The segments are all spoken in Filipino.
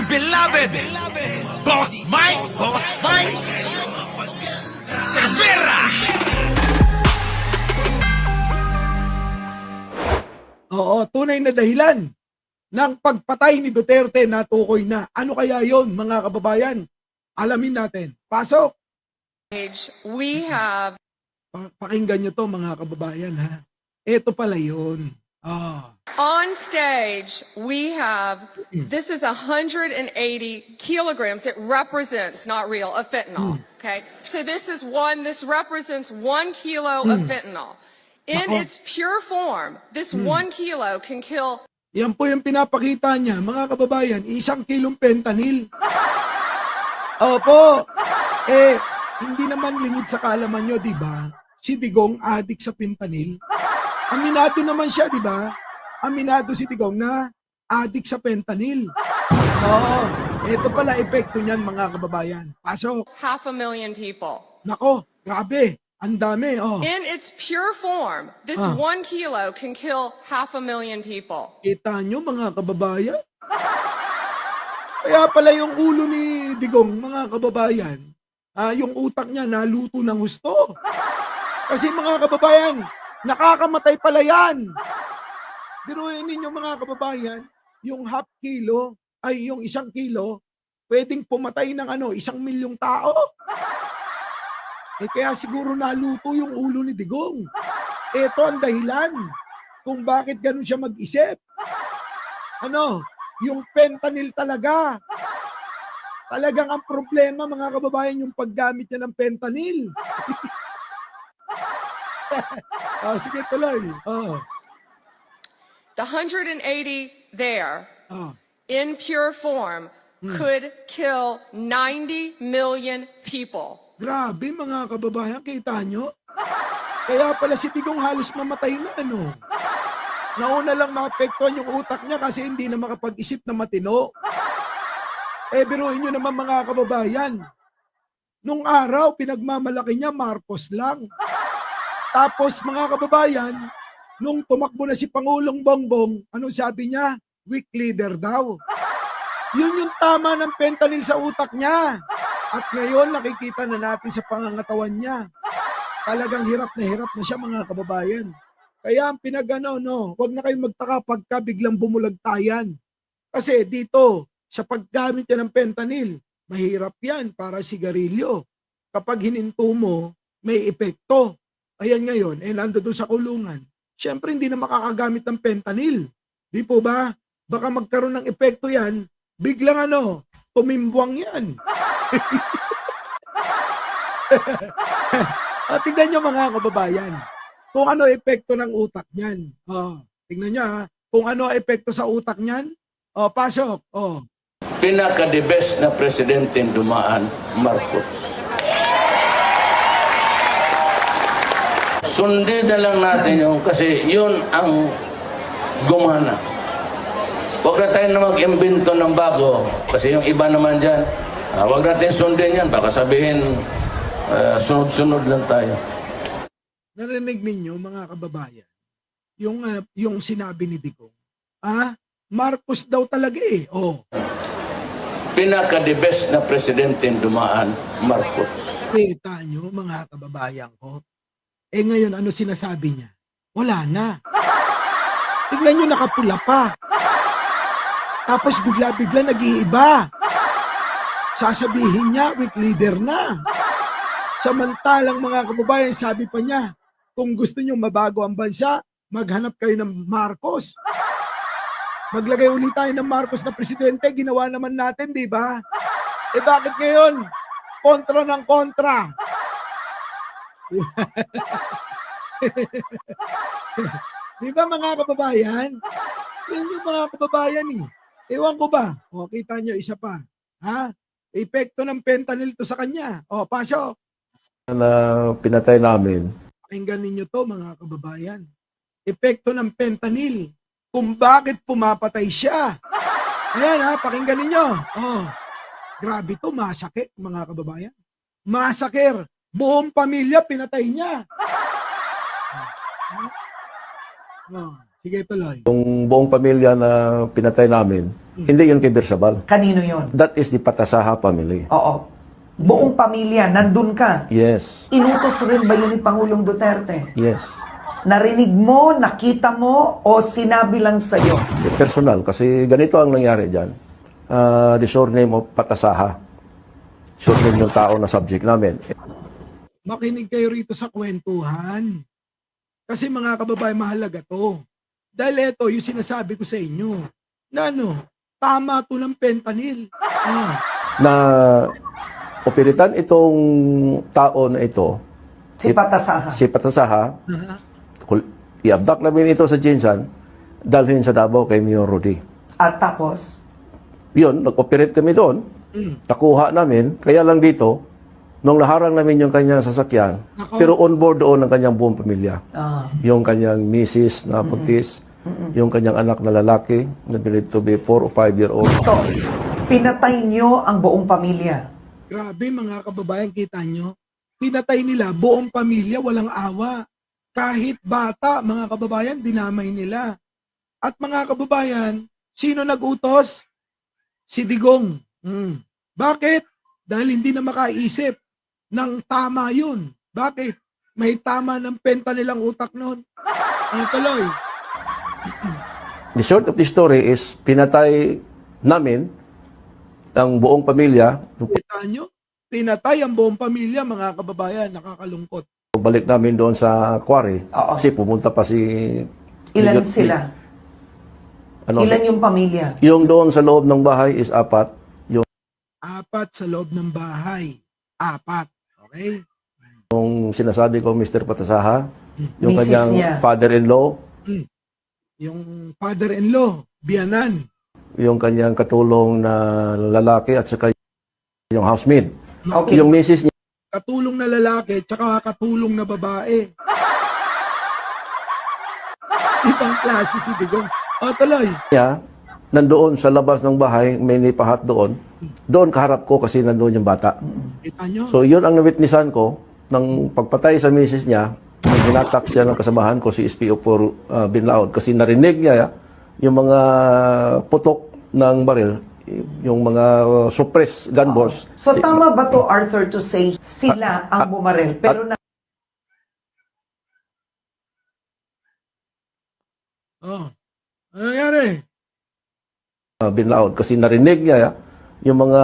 beloved Boss Mike Cervera. Oo, tunay na dahilan ng pagpatay ni Duterte na tukoy na. Ano kaya yon, mga kababayan? Alamin natin. Pasok! We have Pakinggan nyo to, mga kababayan, ha? Ito pala yun. on stage, we have, this is 180 kilograms. It represents, not real, of fentanyl. Okay. So this represents 1 kilo of fentanyl. In Nako. its pure form, this 1 kilo can kill Yan po yung pinapakita niya, mga kababayan, 1 kilong fentanyl. Opo. Hindi naman lingid sa kaalaman nyo, di ba? Si Digong adik sa fentanyl. Aminado naman siya, di ba? Aminado si Digong na adik sa fentanyl. Oo. Ito pala epekto niyan, mga kababayan. Pasok. 500,000 people. Nako, grabe. Ang dami, In its pure form, this 1 kilo can kill 500,000 people. Kita nyo, mga kababayan? Kaya pala yung ulo ni Digong, mga kababayan, yung utak niya naluto ng husto. Kasi mga kababayan, nakakamatay pala yan. Biruin ninyo, mga kababayan, yung half kilo, ay yung 1 kilo, pwedeng pumatay ng 1,000,000 tao. Kaya siguro naluto yung ulo ni Digong. Ito ang dahilan kung bakit ganun siya mag-isip. Yung fentanyl talaga. Talagang ang problema, mga kababayan, yung paggamit niya ng fentanyl. Sige, tuloy. The 180 there, in pure form, could kill 90 million people. Grabe, mga kababayan, kita nyo? Kaya pala si Digong halos mamatay na, Nauna lang maapektuhan yung utak niya kasi hindi na makapag-isip na matino. Biruin nyo naman, mga kababayan. Nung araw, pinagmamalaki niya, Marcos lang. Tapos, mga kababayan, nung tumakbo na si Pangulong Bongbong, anong sabi niya? Weak leader daw. Yun yung tama ng fentanyl sa utak niya. At ngayon, nakikita na natin sa pangangatawan niya. Talagang hirap na siya, mga kababayan. Kaya ang wag na kayong magtaka pagka biglang bumulagtayan. Kasi dito, sa paggamit niya ng fentanyl, mahirap yan para sigarilyo. Kapag hininto mo, may epekto. Ayan ngayon, nando doon sa kulungan. Siyempre, hindi na makakagamit ng fentanyl. Di po ba? Baka magkaroon ng epekto yan, biglang tumimbuang yan. Tignan nyo, mga kababayan, kung ano epekto ng utak niyan. Tignan nyo, kung ano epekto sa utak niyan. Pasok. Pinaka-the best na presidente dumaan, Marcos. Sundin na lang natin yun kasi yun ang gumana. Huwag na tayo na mag-imbento ng bago kasi yung iba naman dyan, huwag natin sundin yan. Baka sabihin, sunod-sunod lang tayo. Narinig ninyo, mga kababayan, yung sinabi ni Digong. Marcos daw talaga Pinaka-the best na presidente dumaan, Marcos. Kita nyo, mga kababayan ko. Ngayon, ano sinasabi niya? Wala na. Tignan nyo, nakapula pa. Tapos bigla-bigla nag-iiba. Sasabihin niya, weak leader na. Samantalang, mga kababayan, sabi pa niya, kung gusto nyo mabago ang bansa, maghanap kayo ng Marcos. Maglagay ulit tayo ng Marcos na presidente, ginawa naman natin, di ba? Bakit ngayon? Kontra ng kontra. Di ba, mga kababayan? Yun yung mga kababayan Ewan ko ba? Kita nyo, isa pa. Epekto ng fentanyl to sa kanya. Pasok. Na pinatay namin. Pakinggan ninyo to, mga kababayan. Epekto ng fentanyl. Kung bakit pumapatay siya. Ayan, pakinggan ninyo. Grabe to, masakit, mga kababayan. Massacre. Buong pamilya pinatay niya. Sige, tuloy. Yung buong pamilya na pinatay namin, Hindi yun kay Bersabal. Kanino yon? That is the Patasaha family. Oo. Buong pamilya, nandun ka. Yes. Inutos rin ba yun ni Pangulong Duterte? Yes. Narinig mo, nakita mo, o sinabi lang sa'yo? Personal, kasi ganito ang nangyari dyan. The surname of Patasaha. Surname ng tao na subject namin. Makinig kayo rito sa kwentuhan. Kasi mga kababayan, mahalaga to. Dahil ito, yung sinasabi ko sa inyo, na tama to ng fentanyl. Na operitan itong tao na ito, Si Patasaha. si Patasaha, i-abduct namin ito sa Jinsan, dalhin sa Davao kay Mayor Rudy. At tapos, Yun, nag-operate kami doon, nakuha namin, kaya lang dito, nung naharang namin yung kanyang sasakyan, Nako. pero on board doon ang kanyang buong pamilya. Yung kanyang misis na putis, yung kanyang anak na lalaki, na believed to be 4 or 5-year-old. so, pinatay nyo ang buong pamilya. Grabe mga kababayan, kita nyo. Pinatay nila buong pamilya, walang awa. Kahit bata, mga kababayan, dinamay nila. At mga kababayan, sino nag-utos? Si Digong. Bakit? Dahil hindi na makaisip ng tama yun. Bakit? May tama ng penta nilang utak noon. Ano tuloy? The short of the story is, pinatay namin ang buong pamilya. Kita nyo? Pinatay ang buong pamilya, mga kababayan. Nakakalungkot. Balik namin doon sa quarry, Oo. kasi pumunta pa si... Ilan sila? Ilan yung pamilya? Yung doon sa loob ng bahay is 4. Yung 4 sa loob ng bahay. 4. Okay? sinasabi ko, Mr. Patasaha, yung Misis kanyang niya. father-in-law, Yung father-in-law, biyanan. yung kanyang katulong na lalaki at saka yung housemaid. Okay. Yung misis Katulong na lalaki, tsaka katulong na babae. Ibang klase si Digong. O, tuloy. niya, nandoon sa labas ng bahay, may nipahat doon. Doon kaharap ko kasi nandoon yung bata. Kita nyo? So yun ang nawitnessan ko ng pagpatay sa misis niya. Hinatak siya ng kasamahan ko si SPO4 Binlaod kasi narinig niya yung mga putok ng baril, yung mga suppress gun balls. So tama ba to, Arthur, to say sila ang bumaril? Pero na Oh. Ano nangyari? Binlaod kasi narinig niya yung mga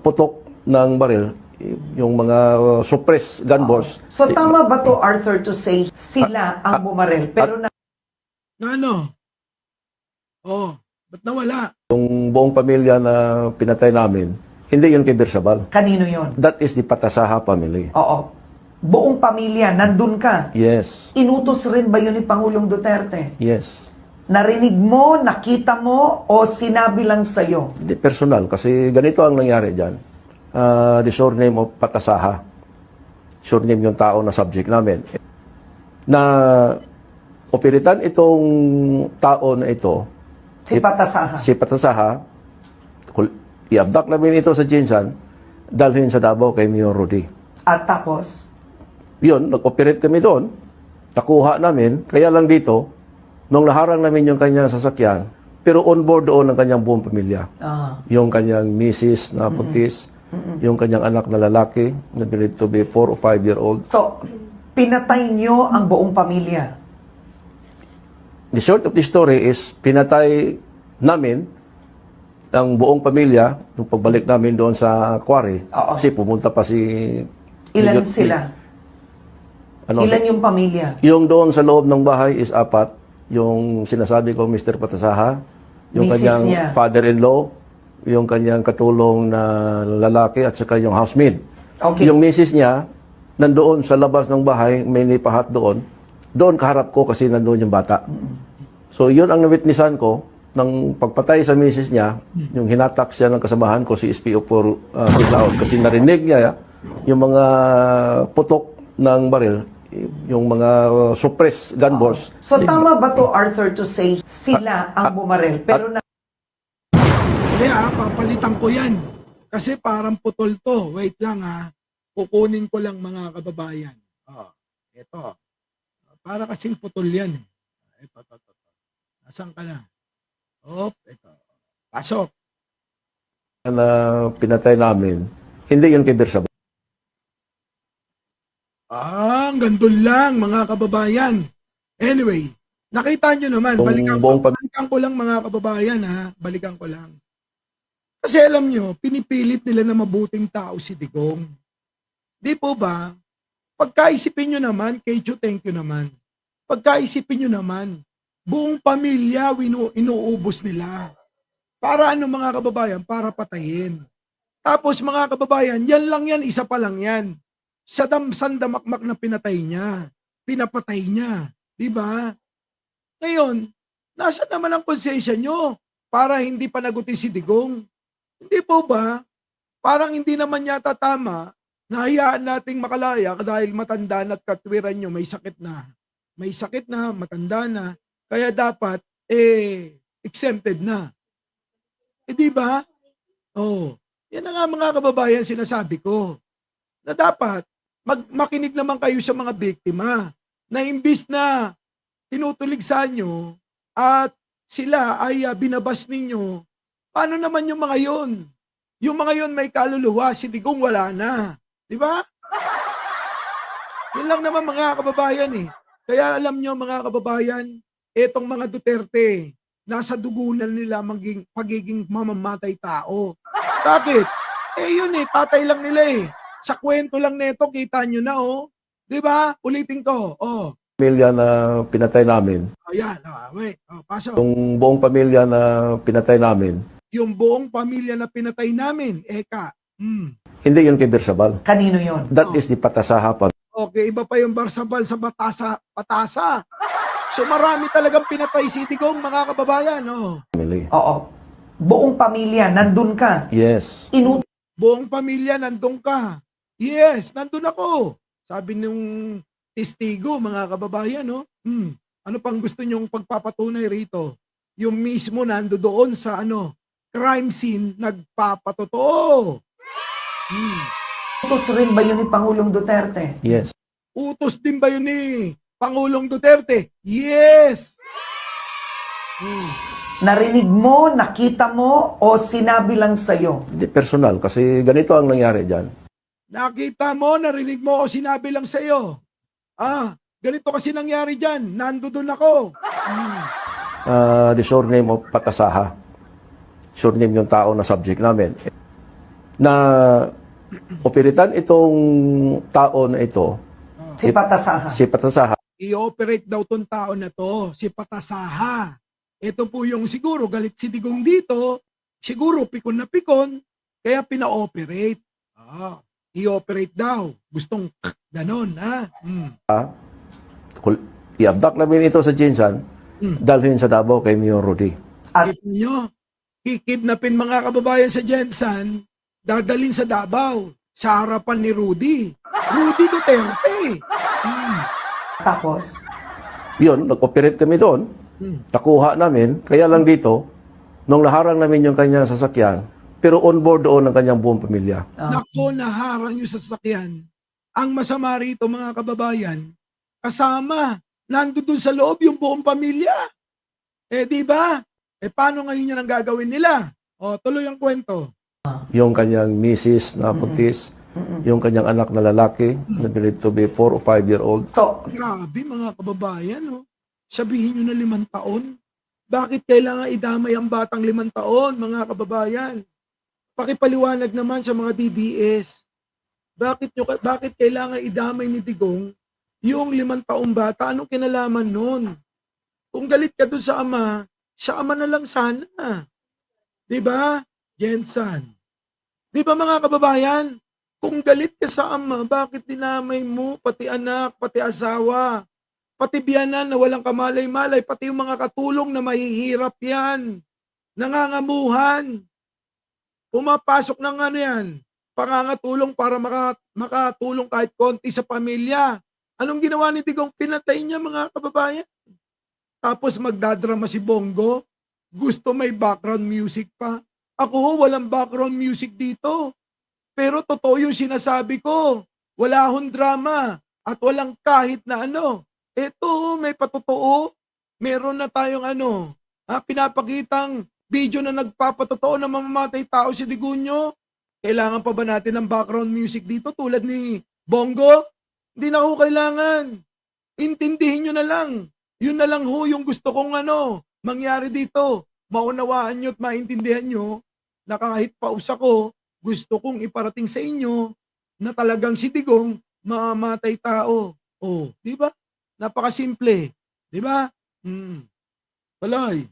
putok ng baril, yung mga suppress gun balls. so tama ba to, Arthur, to say sila ang bumaril? Pero na Na ano? Oh, ba't nawala? Yung buong pamilya na pinatay namin, hindi yun kay Bersabal. kanino yon? That is the Patasaha family. Oo. Buong pamilya, nandun ka. Yes. Inutos rin ba yun ni Pangulong Duterte? Yes. Narinig mo, nakita mo, o sinabi lang sa'yo? Hindi, personal. Kasi ganito ang nangyari dyan. The surname of Patasaha. Surname yung tao na subject namin. Na operitan itong tao na ito, Si Patasaha. si Patasaha, i-abduct namin ito sa Jinsan, dalhin sa Davao kay Mayor Rudy. At tapos, Yun, nag-operate kami doon, nakuha namin, kaya lang dito, nung naharang namin yung kanyang sasakyan, pero on board doon ang kanyang buong pamilya. Yung kanyang misis na putis, yung kanyang anak na lalaki, na believed to be 4 or 5-year-old. so, pinatay nyo ang buong pamilya. The short of the story is, pinatay namin ang buong pamilya nung pagbalik namin doon sa quarry. Oo. Kasi pumunta pa si... Ilan sila? Ilan yung pamilya? Yung doon sa loob ng bahay is 4. Yung sinasabi ko, Mr. Patasaha, yung Misis kanyang niya. father-in-law, yung kanyang katulong na lalaki at saka yung housemaid. Okay. Yung misis niya, nandoon sa labas ng bahay, may nipahat doon. Doon kaharap ko kasi nandoon yung bata. So yun ang nawitnessan ko ng pagpatay sa misis niya, yung hinatak siya ng kasamahan ko si SPO4 Binlaod kasi narinig niya yung mga putok ng baril, yung mga suppress gun balls. So tama ba to, Arthur, to say sila ang bumaril? Pero na Hindi papalitan ko yan. Kasi parang putol to. Wait lang kukunin ko lang mga kababayan. Ito. Para kasing putol yan. Ito. Nasaan ka na? Ito. Pasok. Na pinatay namin, hindi yun kay Bersabal. Hanggang doon lang mga kababayan. Anyway, nakita nyo naman, Yung balikan ko lang mga kababayan ha, balikan ko lang. Kasi alam nyo, pinipilit nila na mabuting tao si Digong. Di po ba? Pagkaisipin nyo naman, Kejo, thank you naman. Pagkaisipin nyo naman, buong pamilya inuubos nila. Para ano mga kababayan? Para patayin. Tapos mga kababayan, yan lang yan, isa pa lang yan. Sa sandamakmak na pinatay niya. Pinapatay niya. Di ba? Ngayon, nasa naman ang konsensya nyo para hindi panagutin si Digong? Hindi po ba? Parang hindi naman yata tama na hayaan nating makalaya dahil matanda na at katwiran nyo may sakit na. May sakit na, matanda na. Kaya dapat, exempted na. Di ba? Oh, yan na nga mga kababayan sinasabi ko. Na dapat, makinig naman kayo sa mga biktima na imbis na tinutuligsan nyo at sila ay binabas ninyo, paano naman yung mga yon? Yung mga yon may kaluluwa, si Digong wala na. Di ba? Yun lang naman mga kababayan eh. Kaya alam nyo mga kababayan, etong mga Duterte, nasa dugunan nila pagiging mamamatay tao. Bakit? Yun tatay lang nila eh. Sa kwento lang nito, kita nyo na Di ba? Ulitin ko. Pamilya na pinatay namin, Ayan. Wait. Pasok. yung buong pamilya na pinatay namin, Yung buong pamilya na pinatay namin, Eka. hindi yun kay Bersabal. Kanino yon? That is the Patasaha Okay, iba pa yung Barsabal sa Patasa. So marami talagang pinatay si Digong, mga kababayan. family. Oo. Buong pamilya, nandun ka. Yes. Buong pamilya, nandun ka. Yes, nandun ako. Sabi nung testigo, mga kababayan. Ano pang gusto nyong pagpapatunay rito? Yung mismo nando doon sa crime scene, nagpapatotoo. Utos rin ba yun ni Pangulong Duterte? Yes. Utos din ba yun ni Pangulong Duterte? Yes! Narinig mo, nakita mo, o sinabi lang sa'yo? Hindi, personal, kasi ganito ang nangyari dyan. Nakita mo, narinig mo o sinabi lang sa'yo. Ganito kasi nangyari dyan. Nando doon ako. The surname of Patasaha. Surname yung tao na subject namin. Na operitan itong tao na ito, Si Patasaha. si Patasaha, I-operate daw tong tao na to, si Patasaha. Ito po yung siguro galit si Digong dito, siguro pikon na pikon, kaya pina-operate. I-operate daw. Gustong ganon, ha? i-abduct namin ito sa Jinsan, dalhin sa Davao kay Mayor Rudy. Kita nyo, kikidnapin mga kababayan sa Jensan, dadalhin sa Davao, sa harapan ni Rudy. Rudy Duterte. Tapos, Yun, nag-operate kami doon. Nakuha namin, kaya lang dito, nung naharang namin yung kanyang sasakyan, pero on board doon ang kanyang buong pamilya. Nako, naharang yung sasakyan. Ang masama rito mga kababayan, kasama, nandoon sa loob yung buong pamilya. Di ba? Paano ngayon yan ang gagawin nila? Tuloy ang kwento. Yung kanyang misis na putis, yung kanyang anak na lalaki, na believed to be 4 or 5-year-old. so, Grabe mga kababayan, sabihin nyo na 5 taon. Bakit kailangan idamay ang batang 5 taon, mga kababayan? Pakipaliwanag naman sa mga DDS. Bakit kailangan idamay ni Digong yung 5 taong bata? Anong kinalaman nun? Kung galit ka doon sa ama, sa ama na lang sana. Diba? Jensen. Diba mga kababayan? Kung galit ka sa ama, bakit dinamay mo pati anak, pati asawa, pati biyanan na walang kamalay-malay, pati yung mga katulong na mahihirap yan, nangangamuhan, pumapasok ng yan, pangangatulong para makatulong kahit konti sa pamilya. Anong ginawa ni Digong? Pinatay niya mga kababayan. Tapos magdadrama si Bongo, gusto may background music pa. Ako walang background music dito. Pero totoo yung sinasabi ko. Wala akong drama at walang kahit na Ito, may patotoo. Meron na tayong pinapakitang video na nagpapatotoo na mamamatay tao si Digunyo? Kailangan pa ba natin ng background music dito tulad ni Bongo? Hindi na ho kailangan. Intindihin nyo na lang. Yun na lang ho yung gusto kong mangyari dito. Maunawaan nyo at maintindihan nyo na kahit paus ako, gusto kong iparating sa inyo na talagang si Digong mamamatay tao. Oh, di ba? Napakasimple. Di ba? Tuloy.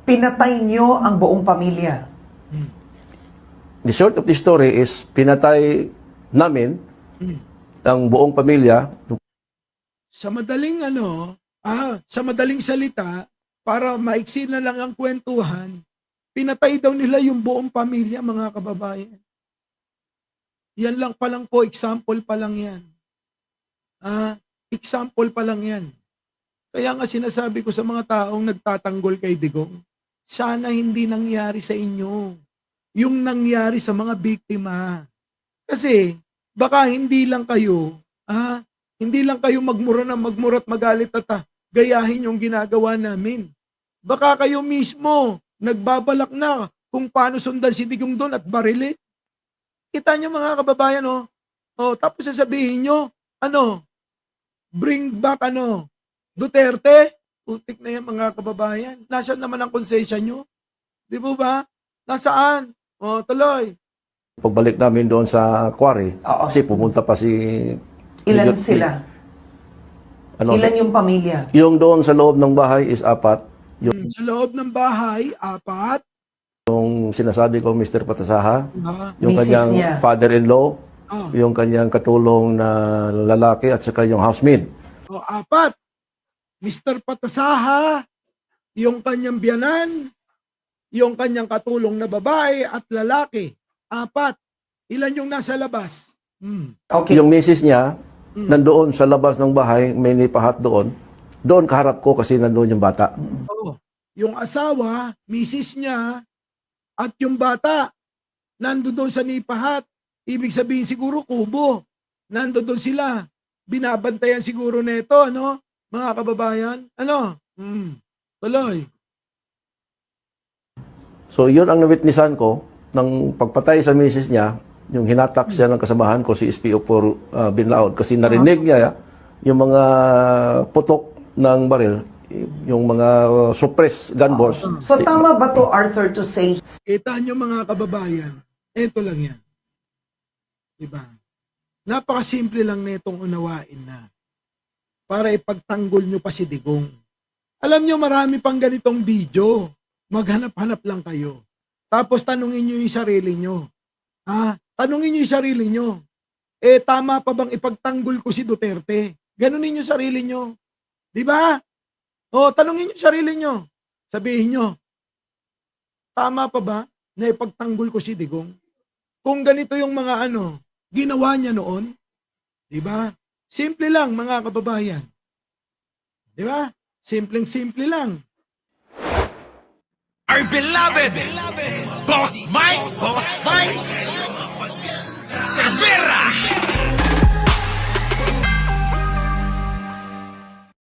Pinatay nyo ang buong pamilya. The short of the story is pinatay namin ang buong pamilya. Sa madaling sa madaling salita, para maiksi na lang ang kwentuhan, pinatay daw nila yung buong pamilya, mga kababayan. Yan lang pa lang po, example pa lang yan. Example pa lang yan. Kaya nga sinasabi ko sa mga taong nagtatanggol kay Digong, sana hindi nangyari sa inyo yung nangyari sa mga biktima. Kasi baka hindi lang kayo magmura na magmura at magalit at gayahin yung ginagawa namin. Baka kayo mismo nagbabalak na kung paano sundan si Digong doon at barilin. Kita nyo mga kababayan, tapos sasabihin nyo, bring back Duterte. Utik na yan mga kababayan. Nasaan naman ang konsensya nyo? Di ba? Nasaan? Tuloy. Pagbalik namin doon sa quarry, Oo. kasi pumunta pa si... Ilan sila? Ilan yung pamilya? Yung doon sa loob ng bahay is 4. Sa loob ng bahay, 4. Yung sinasabi ko, Mr. Patasaha, yung Misis kanyang niya. father-in-law, Oh. yung kanyang katulong na lalaki at saka yung housemaid. 4. Mr. Patasaha, yung kanyang biyanan, yung kanyang katulong na babae at lalaki. 4. Ilan yung nasa labas? Okay. Yung misis niya, nandoon sa labas ng bahay, may nipahat doon. Doon kaharap ko kasi nandoon yung bata. Yung asawa, misis niya, at yung bata, nandoon sa nipahat. Ibig sabihin siguro kubo. Nandoon sila. Binabantayan siguro neto, mga kababayan? Tuloy. So yun ang nawitnessan ko ng pagpatay sa misis niya, yung hinatak siya ng kasamahan ko si SPO4 Bin Laod kasi narinig niya yung mga putok ng baril, yung mga suppressed gun balls. So tama ba to, Arthur, to say Kita nyo mga kababayan, ito lang yan. Diba? Napakasimple lang netong unawain na para ipagtanggol nyo pa si Digong. Alam nyo, marami pang ganitong video. Maghanap-hanap lang kayo. Tapos tanungin nyo yung sarili nyo. Tanungin nyo yung sarili nyo. Tama pa bang ipagtanggol ko si Duterte? Ganunin yung sarili nyo. Diba? Tanungin nyo yung sarili nyo. Sabihin nyo, tama pa ba na ipagtanggol ko si Digong? Kung ganito yung mga ginawa niya noon, di ba? Simple lang mga kababayan. Di ba? Simpleng-simple lang. Our beloved Boss Mike Cervera.